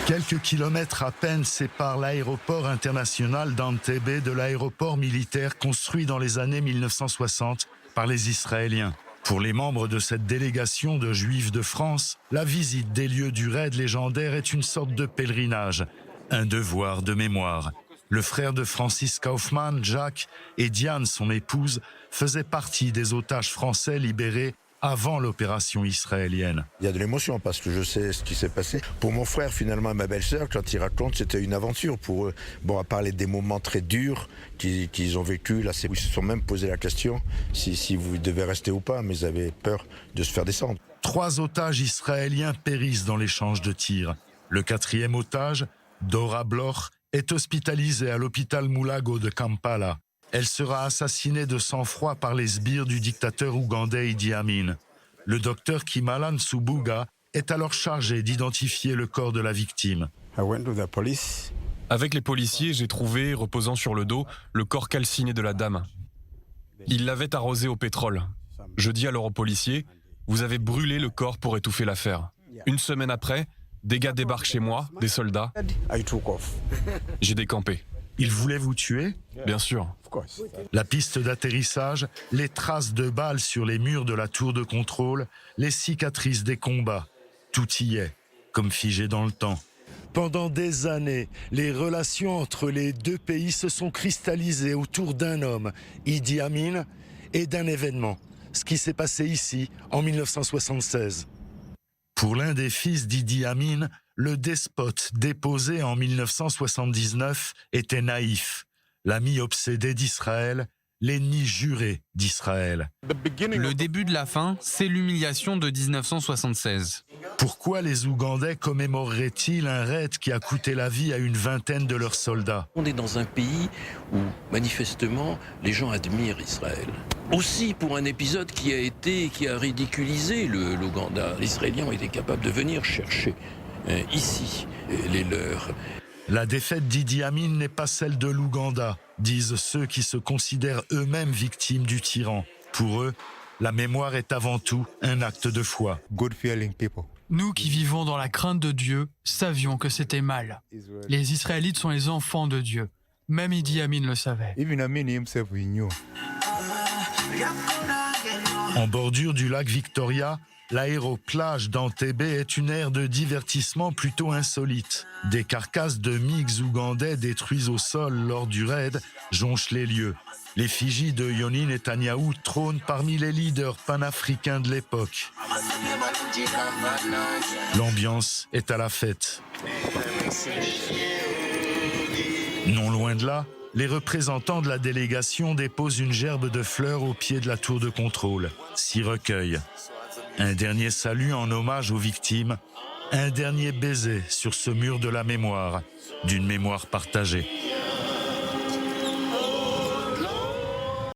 Quelques kilomètres à peine séparent l'aéroport international d'Entebbe de l'aéroport militaire construit dans les années 1960 par les Israéliens. Pour les membres de cette délégation de Juifs de France, la visite des lieux du raid légendaire est une sorte de pèlerinage, un devoir de mémoire. Le frère de Francis Kaufmann, Jacques, et Diane, son épouse, faisaient partie des otages français libérés avant l'opération israélienne. Il y a de l'émotion parce que je sais ce qui s'est passé. Pour mon frère, finalement, et ma belle-sœur, quand ils racontent, c'était une aventure pour eux. Bon, à parler des moments très durs qu'ils ont vécu, là, ils se sont même posé la question si vous devez rester ou pas, mais ils avaient peur de se faire descendre. 3 otages israéliens périssent dans l'échange de tirs. Le 4e otage, Dora Bloch, est hospitalisée à l'hôpital Mulago de Kampala. Elle sera assassinée de sang-froid par les sbires du dictateur ougandais Idi Amin. Le docteur Kimala Nsubuga est alors chargé d'identifier le corps de la victime. Avec les policiers, j'ai trouvé, reposant sur le dos, le corps calciné de la dame. Ils l'avaient arrosé au pétrole. Je dis alors aux policiers, vous avez brûlé le corps pour étouffer l'affaire. Une semaine après, des gars débarquent chez moi, des soldats. J'ai décampé. Ils voulaient vous tuer ? Bien sûr. La piste d'atterrissage, les traces de balles sur les murs de la tour de contrôle, les cicatrices des combats. Tout y est, comme figé dans le temps. Pendant des années, les relations entre les deux pays se sont cristallisées autour d'un homme, Idi Amin, et d'un événement, ce qui s'est passé ici en 1976. Pour l'un des fils d'Idi Amin, le despote déposé en 1979 était naïf, l'ami obsédé d'Israël, l'ennemi juré d'Israël. Le début de la fin, c'est l'humiliation de 1976. Pourquoi les Ougandais commémoreraient-ils un raid qui a coûté la vie à une vingtaine de leurs soldats ? On est dans un pays où, manifestement, les gens admirent Israël. Aussi pour un épisode qui a ridiculisé l'Ouganda. Les Israéliens ont été capables de venir chercher ici les leurs. La défaite d'Idi Amin n'est pas celle de l'Ouganda, disent ceux qui se considèrent eux-mêmes victimes du tyran. Pour eux, la mémoire est avant tout un acte de foi. Nous qui vivons dans la crainte de Dieu, savions que c'était mal. Les Israélites sont les enfants de Dieu. Même Idi Amin le savait. En bordure du lac Victoria, l'aéroplage d'Entebbe est une aire de divertissement plutôt insolite. Des carcasses de MiGs ougandais détruits au sol lors du raid jonchent les lieux. L'effigie de Yoni Netanyahou trône parmi les leaders panafricains de l'époque. L'ambiance est à la fête. Non loin de là, les représentants de la délégation déposent une gerbe de fleurs au pied de la tour de contrôle, s'y recueillent. Un dernier salut en hommage aux victimes, un dernier baiser sur ce mur de la mémoire, d'une mémoire partagée.